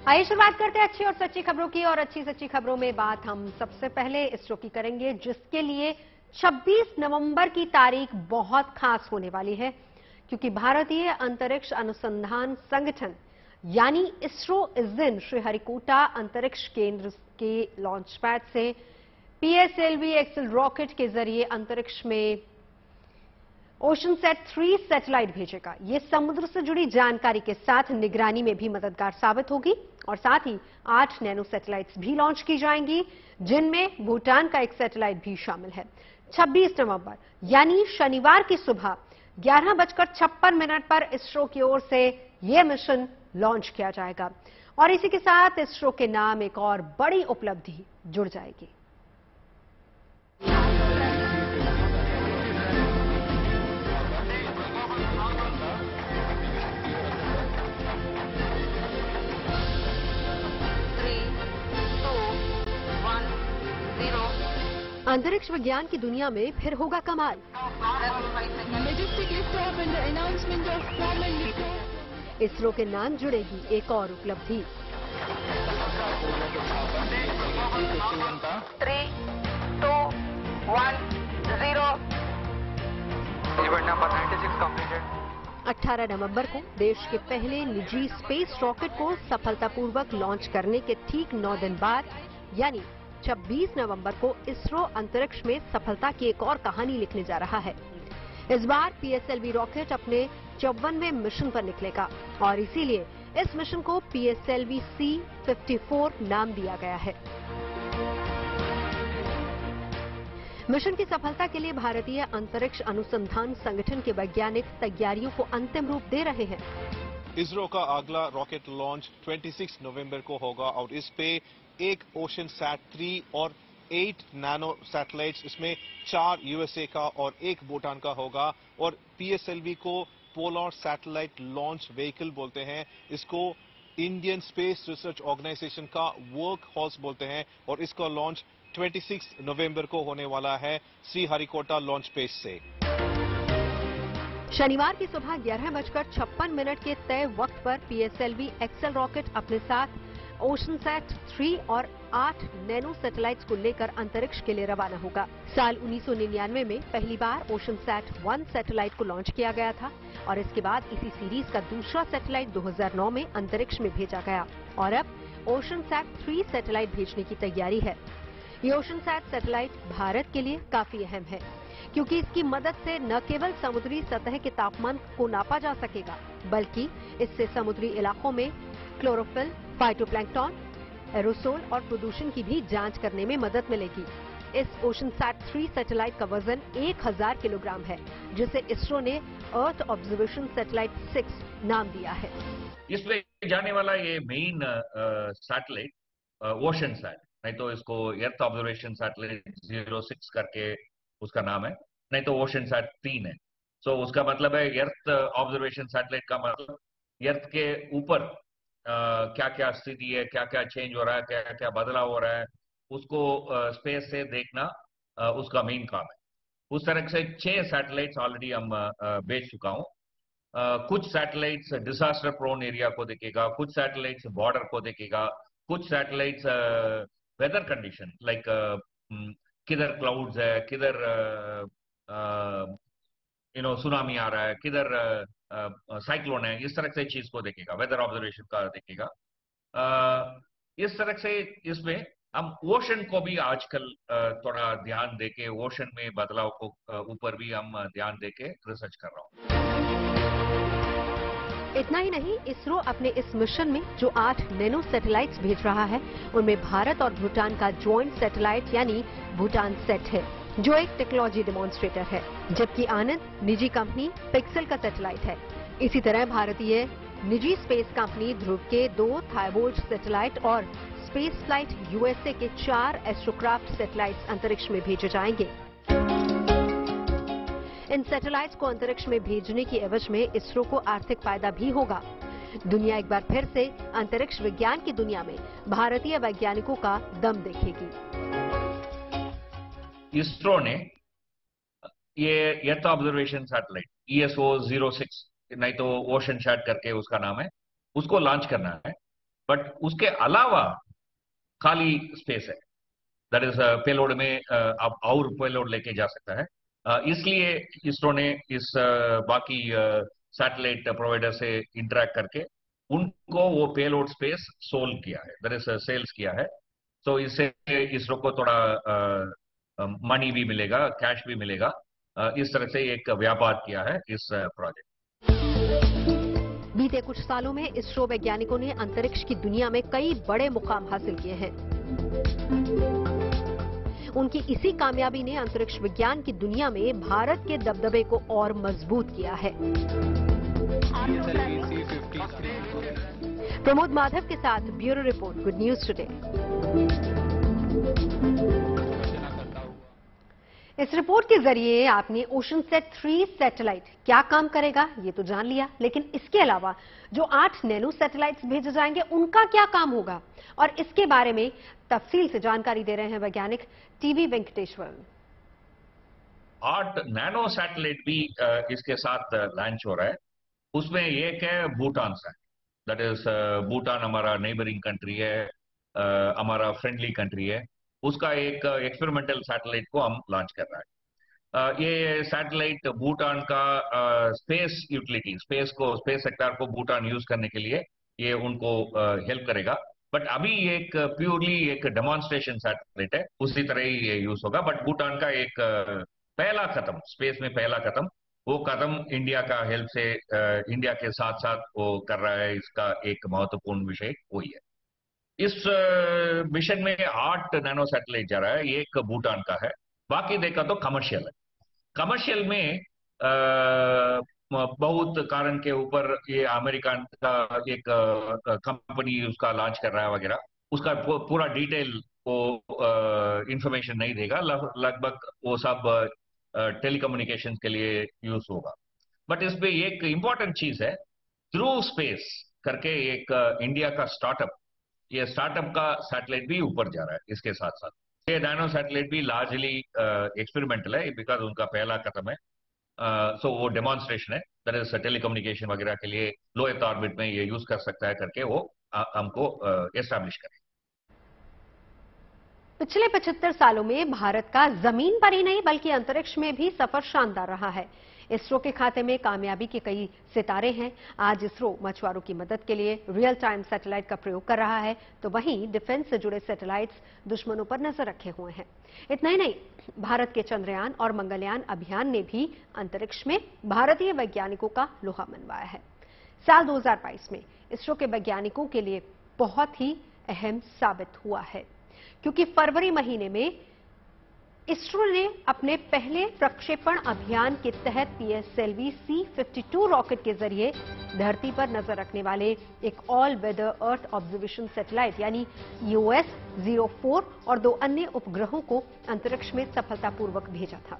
आइए शुरुआत करते हैं अच्छी और सच्ची खबरों की। और अच्छी सच्ची खबरों में बात हम सबसे पहले इसरो की करेंगे, जिसके लिए 26 नवंबर की तारीख बहुत खास होने वाली है, क्योंकि भारतीय अंतरिक्ष अनुसंधान संगठन यानी इसरो इस दिन श्रीहरिकोटा अंतरिक्ष केंद्र के लॉन्च पैड से पीएसएलवी एक्सेल रॉकेट के जरिए अंतरिक्ष में ओशनसैट 3 सैटेलाइट भेजेगा। ये समुद्र से जुड़ी जानकारी के साथ निगरानी में भी मददगार साबित होगी और साथ ही 8 नैनो सैटेलाइट्स भी लॉन्च की जाएंगी, जिनमें भूटान का एक सैटेलाइट भी शामिल है। 26 नवंबर यानी शनिवार की सुबह 11:56 पर इसरो की ओर से यह मिशन लॉन्च किया जाएगा और इसी के साथ इसरो के नाम एक और बड़ी उपलब्धि जुड़ जाएगी। अंतरिक्ष विज्ञान की दुनिया में फिर होगा कमाल। इसरो के नाम जुड़ेगी एक और उपलब्धि। 3, 2, 1, 0। 96 completed। 18 नवंबर को देश के पहले निजी स्पेस रॉकेट को सफलतापूर्वक लॉन्च करने के ठीक 9 दिन बाद यानी 26 नवंबर को इसरो अंतरिक्ष में सफलता की एक और कहानी लिखने जा रहा है। इस बार पीएसएलवी रॉकेट अपने 54वें मिशन पर निकलेगा और इसीलिए इस मिशन को पीएसएलवी C-54 नाम दिया गया है। मिशन की सफलता के लिए भारतीय अंतरिक्ष अनुसंधान संगठन के वैज्ञानिक तैयारियों को अंतिम रूप दे रहे हैं। इसरो का अगला रॉकेट लॉन्च 26 नवंबर को होगा और इस पे एक ओशनसैट 3 और 8 नैनो सैटेलाइट्स, इसमें 4 यूएसए का और 1 भूटान का होगा। और पीएसएलवी को पोलर सैटेलाइट लॉन्च व्हीकल बोलते हैं। इसको इंडियन स्पेस रिसर्च ऑर्गेनाइजेशन का वर्क हॉर्स बोलते हैं और इसका लॉन्च 26 नवंबर को होने वाला है श्रीहरिकोटा लॉन्च पेज से। शनिवार की सुबह 11:56 के तय वक्त पर पीएसएलवी एक्सेल रॉकेट अपने साथ ओशनसैट 3 और 8 नैनो सैटेलाइट्स को लेकर अंतरिक्ष के लिए रवाना होगा। साल 1999 में पहली बार ओशनसैट 1 सैटेलाइट को लॉन्च किया गया था और इसके बाद इसी सीरीज का दूसरा सैटेलाइट 2009 में अंतरिक्ष में भेजा गया और अब ओशनसैट 3 सैटेलाइट भेजने की तैयारी है। ये ओशनसैट सैटेलाइट भारत के लिए काफी अहम है, क्योंकि इसकी मदद से न केवल समुद्री सतह के तापमान को नापा जा सकेगा, बल्कि इससे समुद्री इलाकों में क्लोरोफिल, फाइटोप्लैंक्टन, एरोसोल और प्रदूषण की भी जांच करने में मदद मिलेगी। इस ओशनसैट 3 सैटेलाइट का वजन 1000 किलोग्राम है, जिसे इसरो ने अर्थ ऑब्जर्वेशन सैटेलाइट 6 नाम दिया है। इसमें जाने वाला ये मेन सैटेलाइट ओशनसैट, नहीं तो इसको अर्थ ऑब्जर्वेशन सैटेलाइट 06 करके उसका नाम है, नहीं तो ओशनसैट 3 है। सो उसका मतलब है अर्थ ऑब्जर्वेशन सैटेलाइट का मतलब अर्थ के ऊपर क्या क्या स्थिति है, क्या क्या चेंज हो रहा है, क्या क्या बदलाव हो रहा है, उसको स्पेस से देखना उसका मेन काम है। उस तरह से 6 सैटेलाइट्स ऑलरेडी हम भेज चुका हूँ। कुछ सैटेलाइट्स डिजास्टर प्रोन एरिया को देखेगा, कुछ सैटेलाइट्स बॉर्डर को देखेगा, कुछ सैटेलाइट्स वेदर कंडीशन लाइक किधर क्लाउड्स है, किधर सुनामी आ रहा है, किधर साइक्लोन है, इस तरह से चीज को देखेगा, वेदर ऑब्जर्वेशन का देखेगा। इस तरह से इसमें हम ओशन को भी आजकल थोड़ा ध्यान देके, ओशन में बदलाव को ऊपर भी हम ध्यान देके रिसर्च कर रहा हूँ। इतना ही नहीं, इसरो अपने इस मिशन में जो 8 नैनो सैटेलाइट्स भेज रहा है, उनमें भारत और भूटान का ज्वाइंट सैटेलाइट यानी भूटान सेट है, जो एक टेक्नोलॉजी डेमोन्स्ट्रेटर है, जबकि आनंद निजी कंपनी पिक्सेल का सैटेलाइट है। इसी तरह भारतीय निजी स्पेस कंपनी ध्रुव के 2 थाइवोल्ट सैटेलाइट और स्पेस फ्लाइट यूएसए के 4 एस्ट्रोक्राफ्ट सैटेलाइट्स अंतरिक्ष में भेजे जाएंगे। इन सैटेलाइट्स को अंतरिक्ष में भेजने की एवज में इसरो को आर्थिक फायदा भी होगा। दुनिया एक बार फिर से अंतरिक्ष विज्ञान की दुनिया में भारतीय वैज्ञानिकों का दम देखेगी। इसरो ने ये अर्थ ऑब्जर्वेशन सैटेलाइट ESO 06, नहीं तो ओशनसैट करके उसका नाम है, उसको लॉन्च करना है। बट उसके अलावा खाली स्पेस है, दैट इज पेलोड में अब और पेलोड लेके जा सकता है। इसलिए इसरो ने इस बाकी सैटेलाइट प्रोवाइडर से इंटरेक्ट करके उनको वो पेलोड स्पेस सोल्व किया है, दैट इज सेल्स किया है। तो इससे इसरो को थोड़ा मनी भी मिलेगा, कैश भी मिलेगा। इस तरह से एक व्यापार किया है इस प्रोजेक्ट। बीते कुछ सालों में इसरो वैज्ञानिकों ने अंतरिक्ष की दुनिया में कई बड़े मुकाम हासिल किए हैं। उनकी इसी कामयाबी ने अंतरिक्ष विज्ञान की दुनिया में भारत के दबदबे को और मजबूत किया है। प्रमोद माधव के साथ bureau report, good news today. इस रिपोर्ट के जरिए आपने ओशनसेट 3 सैटेलाइट क्या काम करेगा ये तो जान लिया, लेकिन इसके अलावा जो 8 नैनो सैटेलाइट्स भेजे जाएंगे उनका क्या काम होगा, और इसके बारे में तफसील से जानकारी दे रहे हैं वैज्ञानिक टीवी वेंकटेश्वर। 8 नैनो सैटेलाइट भी इसके साथ लॉन्च हो रहा है। उसमें एक है भूटान से, दैट इज भूटान हमारा नेबरिंग कंट्री है, हमारा फ्रेंडली कंट्री है। उसका एक एक्सपेरिमेंटल सैटेलाइट को हम लॉन्च कर रहा है। ये सैटेलाइट भूटान का स्पेस यूटिलिटी, स्पेस सेक्टर को भूटान यूज करने के लिए ये उनको हेल्प करेगा। बट अभी एक प्योरली एक डेमोन्स्ट्रेशन सैटेलाइट है, उसी तरह ही ये यूज होगा। बट भूटान का एक पहला कदम, स्पेस में पहला कदम, वो कदम इंडिया का हेल्प से इंडिया के साथ साथ वो कर रहा है। इसका एक महत्वपूर्ण विषय वही है। इस मिशन में 8 नैनो सैटेलाइट जा रहा है, एक भूटान का है, बाकी देखा तो कमर्शियल है। कमर्शियल में बहुत कारण के ऊपर ये अमेरिका का एक कंपनी उसका लॉन्च कर रहा है वगैरह, उसका पूरा डिटेल वो इंफॉर्मेशन नहीं देगा। लगभग वो सब टेलीकम्युनिकेशन के लिए यूज होगा। बट इसमें एक इंपॉर्टेंट चीज है, थ्रू स्पेस करके एक इंडिया का स्टार्टअप, ये स्टार्टअप का सैटेलाइट भी ऊपर जा रहा है। इसके साथ साथ ये नैनो सैटेलाइट भी लार्जली एक्सपेरिमेंटल है, बिकॉज उनका पहला कदम है। सो वो डेमोन्स्ट्रेशन है, दैट इज टेलीकम्युनिकेशन वगैरह के लिए लो अर्थ ऑर्बिट में ये यूज कर सकता है करके वो हमको एस्टैब्लिश करें। पिछले 75 सालों में भारत का जमीन पर ही नहीं बल्कि अंतरिक्ष में भी सफर शानदार रहा है। इसरो के खाते में कामयाबी के कई सितारे हैं। आज इसरो मछुआरों की मदद के लिए रियल टाइम सैटेलाइट का प्रयोग कर रहा है, तो वहीं डिफेंस से जुड़े सैटेलाइट्स दुश्मनों पर नजर रखे हुए हैं। इतना ही नहीं, भारत के चंद्रयान और मंगलयान अभियान ने भी अंतरिक्ष में भारतीय वैज्ञानिकों का लोहा मनवाया है। साल 2022 में इसरो के वैज्ञानिकों के लिए बहुत ही अहम साबित हुआ है, क्योंकि फरवरी महीने में इसरो ने अपने पहले प्रक्षेपण अभियान के तहत पीएसएलवी C-52 रॉकेट के जरिए धरती पर नजर रखने वाले एक all weather earth observation satellite यानी EOS-04 और 2 अन्य उपग्रहों को अंतरिक्ष में सफलतापूर्वक भेजा था।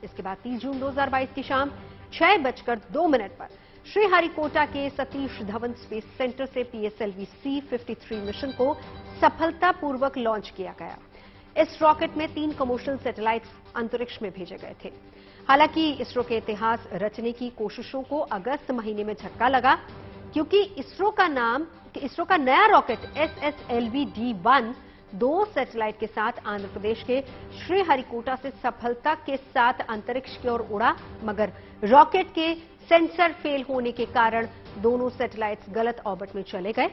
इसके बाद 30 जून 2022 की शाम 6:02 पर श्रीहरिकोटा के सतीश धवन स्पेस सेंटर से पीएसएलवी C-53 मिशन को सफलतापूर्वक लॉन्च किया गया। इस रॉकेट में 3 कमर्शियल सैटेलाइट्स अंतरिक्ष में भेजे गए थे। हालांकि इसरो के इतिहास रचने की कोशिशों को अगस्त महीने में झटका लगा, क्योंकि इसरो का नया रॉकेट SSLV-D1 2 सैटेलाइट के साथ आंध्र प्रदेश के श्रीहरिकोटा से सफलता के साथ अंतरिक्ष की ओर उड़ा, मगर रॉकेट के सेंसर फेल होने के कारण दोनों सैटेलाइट्स गलत ऑर्बिट में चले गए।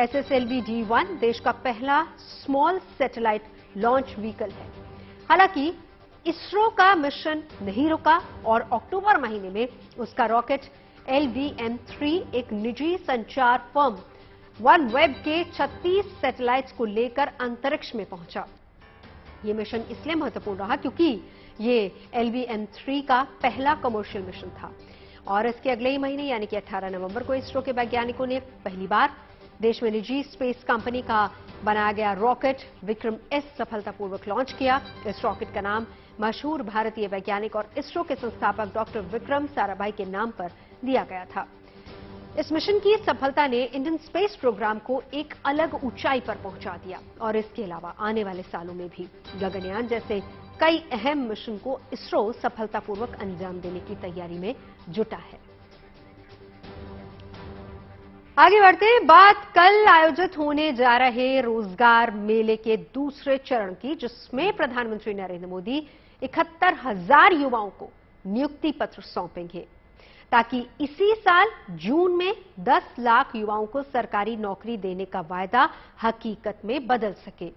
SSLV-D1 देश का पहला स्मॉल सैटेलाइट लॉन्च व्हीकल है। हालांकि इसरो का मिशन नहीं रुका और अक्टूबर महीने में उसका रॉकेट LVM-3 एक निजी संचार फर्म OneWeb के 36 सैटेलाइट्स को लेकर अंतरिक्ष में पहुंचा। यह मिशन इसलिए महत्वपूर्ण रहा क्योंकि ये LVM-3 का पहला कमर्शियल मिशन था और इसके अगले ही महीने यानी कि 18 नवंबर को इसरो के वैज्ञानिकों ने पहली बार देश में निजी स्पेस कंपनी का बनाया गया रॉकेट विक्रम-S सफलतापूर्वक लॉन्च किया। इस रॉकेट का नाम मशहूर भारतीय वैज्ञानिक और इसरो के संस्थापक डॉक्टर विक्रम साराभाई के नाम पर दिया गया था। इस मिशन की सफलता ने इंडियन स्पेस प्रोग्राम को एक अलग ऊंचाई पर पहुंचा दिया और इसके अलावा आने वाले सालों में भी गगनयान जैसे कई अहम मिशन को इसरो सफलतापूर्वक अंजाम देने की तैयारी में जुटा है। आगे बढ़ते हैं, बात कल आयोजित होने जा रहे रोजगार मेले के दूसरे चरण की, जिसमें प्रधानमंत्री नरेंद्र मोदी 71,000 युवाओं को नियुक्ति पत्र सौंपेंगे ताकि इसी साल जून में 10 लाख युवाओं को सरकारी नौकरी देने का वायदा हकीकत में बदल सके।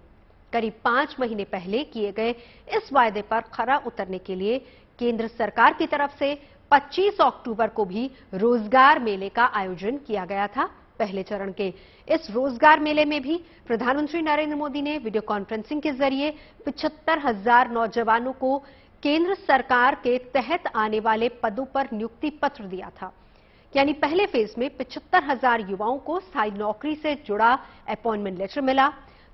करीब 5 महीने पहले किए गए इस वायदे पर खरा उतरने के लिए केंद्र सरकार की तरफ से 25 अक्टूबर को भी रोजगार मेले का आयोजन किया गया था। पहले चरण के इस रोजगार मेले में भी प्रधानमंत्री नरेंद्र मोदी ने वीडियो कॉन्फ्रेंसिंग के जरिए 75,000 नौजवानों को केंद्र सरकार के तहत आने वाले पदों पर नियुक्ति पत्र दिया था। यानी पहले फेज में 75,000 युवाओं को स्थायी नौकरी से जुड़ा अपॉइंटमेंट लेटर मिला,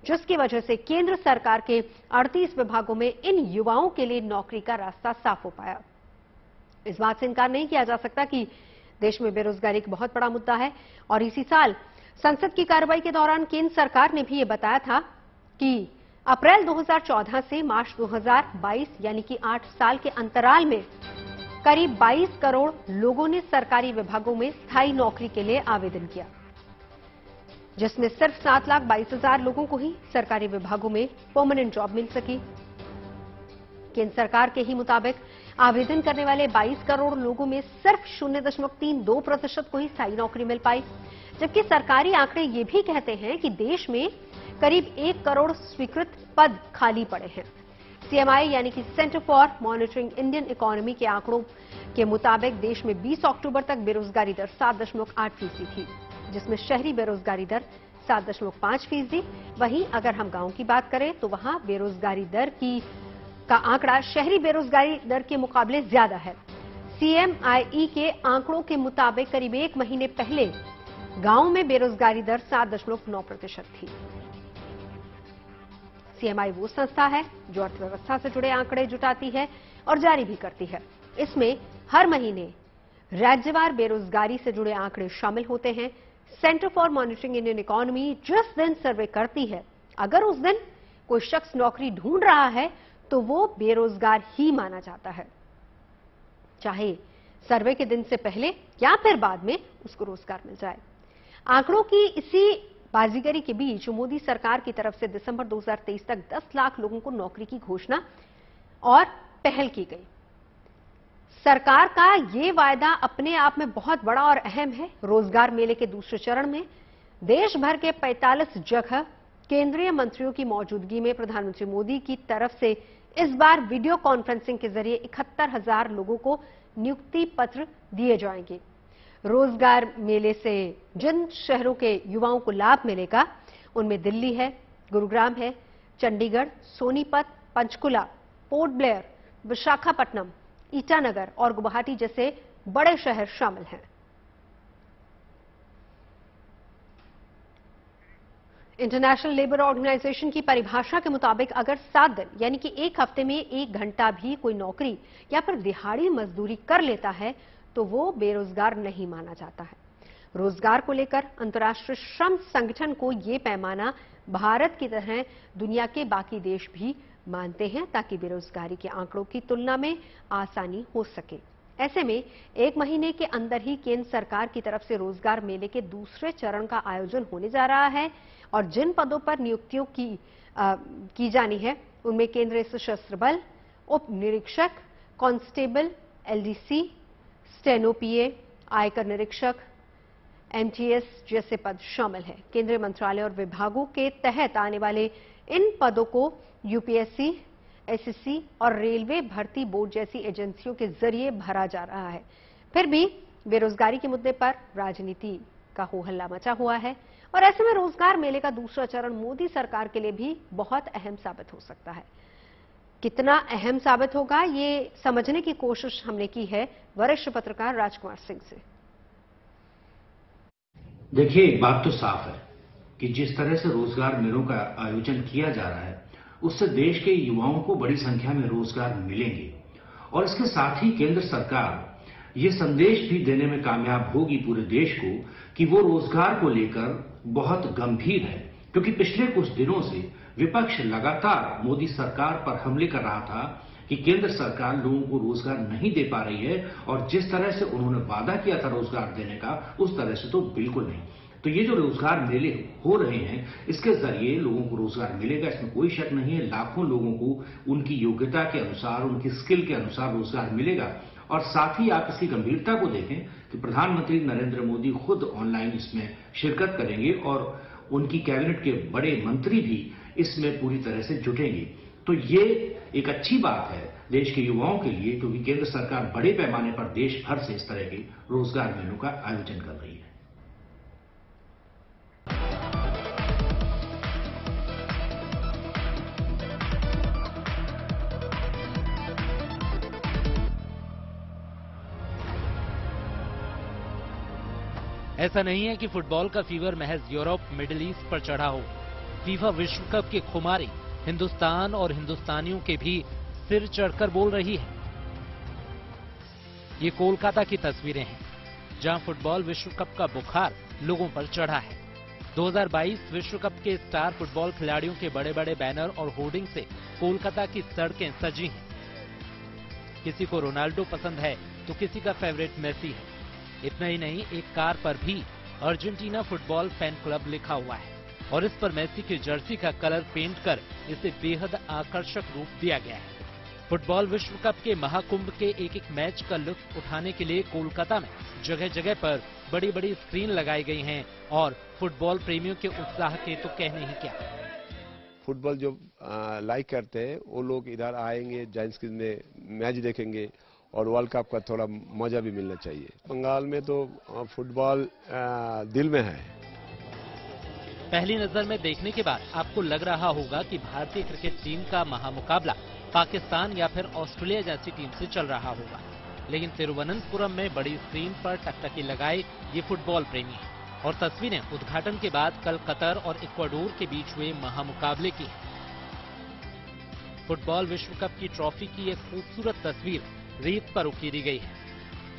जिसकी वजह से केंद्र सरकार के 38 विभागों में इन युवाओं के लिए नौकरी का रास्ता साफ हो पाया। इस बात से इनकार नहीं किया जा सकता कि देश में बेरोजगारी एक बहुत बड़ा मुद्दा है और इसी साल संसद की कार्रवाई के दौरान केंद्र सरकार ने भी ये बताया था कि अप्रैल 2014 से मार्च 2022 यानी कि 8 साल के अंतराल में करीब 22 करोड़ लोगों ने सरकारी विभागों में स्थायी नौकरी के लिए आवेदन किया, जिसमें सिर्फ 7,22,000 लोगों को ही सरकारी विभागों में परमानेंट जॉब मिल सकी। केंद्र सरकार के ही मुताबिक आवेदन करने वाले 22 करोड़ लोगों में सिर्फ 0.32% को ही स्थायी नौकरी मिल पाई, जबकि सरकारी आंकड़े ये भी कहते हैं कि देश में करीब 1 करोड़ स्वीकृत पद खाली पड़े हैं। सीएमआई यानी कि centre for monitoring Indian economy के आंकड़ों के मुताबिक देश में 20 अक्टूबर तक बेरोजगारी दर 7.8% थी, जिसमें शहरी बेरोजगारी दर 7.5%। वहीं अगर हम गांव की बात करें तो वहां बेरोजगारी दर का आंकड़ा शहरी बेरोजगारी दर के मुकाबले ज्यादा है। सीएमआई के आंकड़ों के मुताबिक करीब 1 महीने पहले गांव में बेरोजगारी दर 7.9% थी। सीएमआई वो संस्था है जो अर्थव्यवस्था से जुड़े आंकड़े जुटाती है और जारी भी करती है। इसमें हर महीने राज्यवार बेरोजगारी से जुड़े आंकड़े शामिल होते हैं। Centre for monitoring Indian economy जिस दिन सर्वे करती है, अगर उस दिन कोई शख्स नौकरी ढूंढ रहा है तो वो बेरोजगार ही माना जाता है, चाहे सर्वे के दिन से पहले या फिर बाद में उसको रोजगार मिल जाए। आंकड़ों की इसी बाजीगरी के बीच मोदी सरकार की तरफ से दिसंबर 2023 तक 10 लाख लोगों को नौकरी की घोषणा और पहल की गई। सरकार का ये वायदा अपने आप में बहुत बड़ा और अहम है। रोजगार मेले के दूसरे चरण में देश भर के 45 जगह केंद्रीय मंत्रियों की मौजूदगी में प्रधानमंत्री मोदी की तरफ से इस बार वीडियो कॉन्फ्रेंसिंग के जरिए 71,000 लोगों को नियुक्ति पत्र दिए जाएंगे। रोजगार मेले से जिन शहरों के युवाओं को लाभ मिलेगा उनमें दिल्ली है, गुरुग्राम है, चंडीगढ़, सोनीपत, पंचकुला, पोर्ट ब्लेयर, विशाखापट्टनम, ईटानगर और गुवाहाटी जैसे बड़े शहर शामिल हैं। इंटरनेशनल लेबर ऑर्गेनाइजेशन की परिभाषा के मुताबिक अगर 7 दिन यानी कि 1 हफ्ते में 1 घंटा भी कोई नौकरी या फिर दिहाड़ी मजदूरी कर लेता है तो वो बेरोजगार नहीं माना जाता है। रोजगार को लेकर अंतर्राष्ट्रीय श्रम संगठन को ये पैमाना भारत की तरह दुनिया के बाकी देश भी मानते हैं ताकि बेरोजगारी के आंकड़ों की तुलना में आसानी हो सके। ऐसे में 1 महीने के अंदर ही केंद्र सरकार की तरफ से रोजगार मेले के दूसरे चरण का आयोजन होने जा रहा है और जिन पदों पर नियुक्तियों की जानी है उनमें केंद्रीय सशस्त्र बल, उप निरीक्षक, कांस्टेबल, एलडीसी, स्टेनो पीए, आयकर निरीक्षक, एमटीएस जैसे पद शामिल हैं। केंद्रीय मंत्रालय और विभागों के तहत आने वाले इन पदों को यूपीएससी, एसएससी और रेलवे भर्ती बोर्ड जैसी एजेंसियों के जरिए भरा जा रहा है। फिर भी बेरोजगारी के मुद्दे पर राजनीति का हो हल्ला मचा हुआ है और ऐसे में रोजगार मेले का दूसरा चरण मोदी सरकार के लिए भी बहुत अहम साबित हो सकता है। कितना अहम साबित होगा ये समझने की कोशिश हमने की है वरिष्ठ पत्रकार राजकुमार सिंह से। देखिए, एक बात तो साफ है कि जिस तरह से रोजगार मेलों का आयोजन किया जा रहा है उससे देश के युवाओं को बड़ी संख्या में रोजगार मिलेंगे और इसके साथ ही केंद्र सरकार ये संदेश भी देने में कामयाब होगी पूरे देश को कि वो रोजगार को लेकर बहुत गंभीर है, क्योंकि पिछले कुछ दिनों से विपक्ष लगातार मोदी सरकार पर हमले कर रहा था कि केंद्र सरकार लोगों को रोजगार नहीं दे पा रही है और जिस तरह से उन्होंने वादा किया था रोजगार देने का उस तरह से तो बिल्कुल नहीं। तो ये जो रोजगार मेले हो रहे हैं, इसके जरिए लोगों को रोजगार मिलेगा, इसमें कोई शक नहीं है। लाखों लोगों को उनकी योग्यता के अनुसार, उनकी स्किल के अनुसार रोजगार मिलेगा। और साथ ही आप इसकी गंभीरता को देखें कि प्रधानमंत्री नरेंद्र मोदी खुद ऑनलाइन इसमें शिरकत करेंगे और उनकी कैबिनेट के बड़े मंत्री भी इसमें पूरी तरह से जुटेंगे। तो ये एक अच्छी बात है देश के युवाओं के लिए, क्योंकि केंद्र सरकार बड़े पैमाने पर देश भर से इस तरह के रोजगार मेलों का आयोजन कर रही है। ऐसा नहीं है कि फुटबॉल का फीवर महज यूरोप, मिडिल ईस्ट पर चढ़ा हो। फीफा विश्व कप की खुमारी हिंदुस्तान और हिंदुस्तानियों के भी सिर चढ़कर बोल रही है। ये कोलकाता की तस्वीरें हैं, जहां फुटबॉल विश्व कप का बुखार लोगों पर चढ़ा है। 2022 विश्व कप के स्टार फुटबॉल खिलाड़ियों के बड़े बड़े बैनर और होर्डिंग से कोलकाता की सड़कें सजी हैं। किसी को रोनाल्डो पसंद है तो किसी का फेवरेट मेसी है। इतना ही नहीं, एक कार पर भी अर्जेंटीना फुटबॉल फैन क्लब लिखा हुआ है और इस पर मेसी की जर्सी का कलर पेंट कर इसे बेहद आकर्षक रूप दिया गया है। फुटबॉल विश्व कप के महाकुंभ के एक एक मैच का लुत्फ उठाने के लिए कोलकाता में जगह जगह पर बड़ी बड़ी स्क्रीन लगाई गई हैं और फुटबॉल प्रेमियों के उत्साह के तो कहने ही क्या। फुटबॉल जो लाइक करते हैं वो लोग इधर आएंगे, जाइंट स्क्रीन में मैच देखेंगे और वर्ल्ड कप का थोड़ा मजा भी मिलना चाहिए। बंगाल में तो फुटबॉल दिल में है। पहली नजर में देखने के बाद आपको लग रहा होगा कि भारतीय क्रिकेट टीम का महामुकाबला पाकिस्तान या फिर ऑस्ट्रेलिया जैसी टीम से चल रहा होगा, लेकिन तिरुवनंतपुरम में बड़ी स्क्रीन पर टकटकी लगाए ये फुटबॉल प्रेमी हैं और तस्वीरें उद्घाटन के बाद कल कतर और इक्वाडोर के बीच हुए महामुकाबले की है। फुटबॉल विश्व कप की ट्रॉफी की एक खूबसूरत तस्वीर रेत पर उकेरी गई है।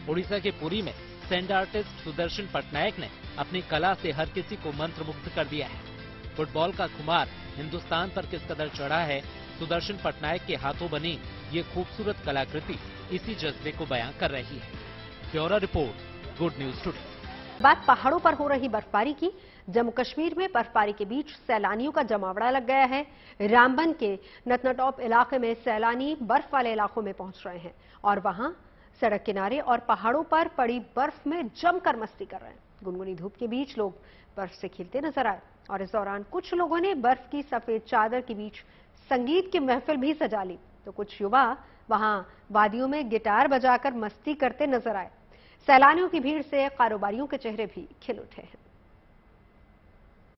उड़ीसा के पुरी में सैंड आर्टिस्ट सुदर्शन पटनायक ने अपनी कला से हर किसी को मंत्रमुग्ध कर दिया है। फुटबॉल का खुमार हिंदुस्तान पर किस कदर चढ़ा है, सुदर्शन पटनायक के हाथों बनी ये खूबसूरत कलाकृति इसी जज्बे को बयां कर रही है। Bureau report, good news today. बात पहाड़ों पर हो रही बर्फबारी की। जम्मू कश्मीर में बर्फबारी के बीच सैलानियों का जमावड़ा लग गया है। रामबन के नथनटॉप इलाके में सैलानी बर्फ वाले इलाकों में पहुंच रहे हैं और वहां सड़क किनारे और पहाड़ों पर पड़ी बर्फ में जमकर मस्ती कर रहे हैं। गुनगुनी धूप के बीच लोग बर्फ से खेलते नजर आए और इस दौरान कुछ लोगों ने बर्फ की सफेद चादर के बीच संगीत की महफिल भी सजा ली, तो कुछ युवा वहां वादियों में गिटार बजाकर मस्ती करते नजर आए। सैलानियों की भीड़ से कारोबारियों के चेहरे भी खिल उठे हैं।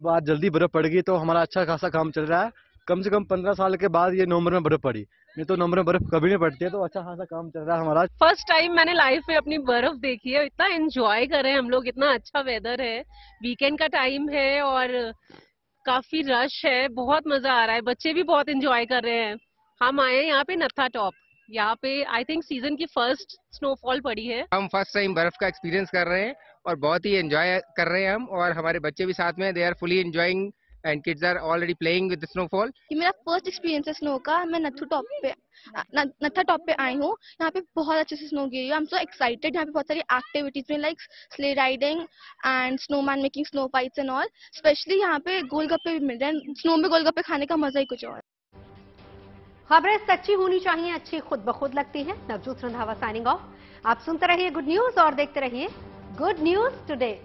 आज जल्दी बर्फ पड़ गई तो हमारा अच्छा खासा काम चल रहा है। कम से कम 15 साल के बाद ये नवंबर में बर्फ पड़ी, नहीं तो नवंबर में बर्फ कभी नहीं पड़ती है, तो अच्छा खासा काम चल रहा है हमारा। फर्स्ट टाइम मैंने लाइफ में अपनी बर्फ देखी है। इतना एंजॉय कर रहे हैं हम लोग, इतना अच्छा वेदर है, वीकेंड का टाइम है और काफी रश है, बहुत मजा आ रहा है, बच्चे भी बहुत एंजॉय कर रहे हैं। हम आए हैं यहाँ पे नत्था टॉप, यहाँ पे आई थिंक सीजन की फर्स्ट स्नोफॉल पड़ी है। हम फर्स्ट टाइम बर्फ का एक्सपीरियंस कर रहे हैं और बहुत ही एंजॉय कर रहे हैं हम, और हमारे बच्चे भी साथ में, they are fully enjoying and kids are already playing with the snowfall. ये मेरा फर्स्ट एक्सपीरियंस है स्नो का। मैं नत्था टॉप पे आई हूँ। यहाँ पे बहुत अच्छे से स्नो गिरी है। I am so excited. यहाँ पे बहुत सारी एक्टिविटीज में like slay riding and snowman making, snow fights and all. Specially यहाँ पे गोलगप्पे भी मिल रहे हैं। स्नो में गोलगप्पे खाने का मजा ही कुछ और। खबरें सच्ची होनी चाहिए, अच्छी खुद ब खुद लगती है। Navjot Randhawa signing off. आप सुनते रहिए गुड न्यूज और देखते रहिए गुड न्यूज टुडे।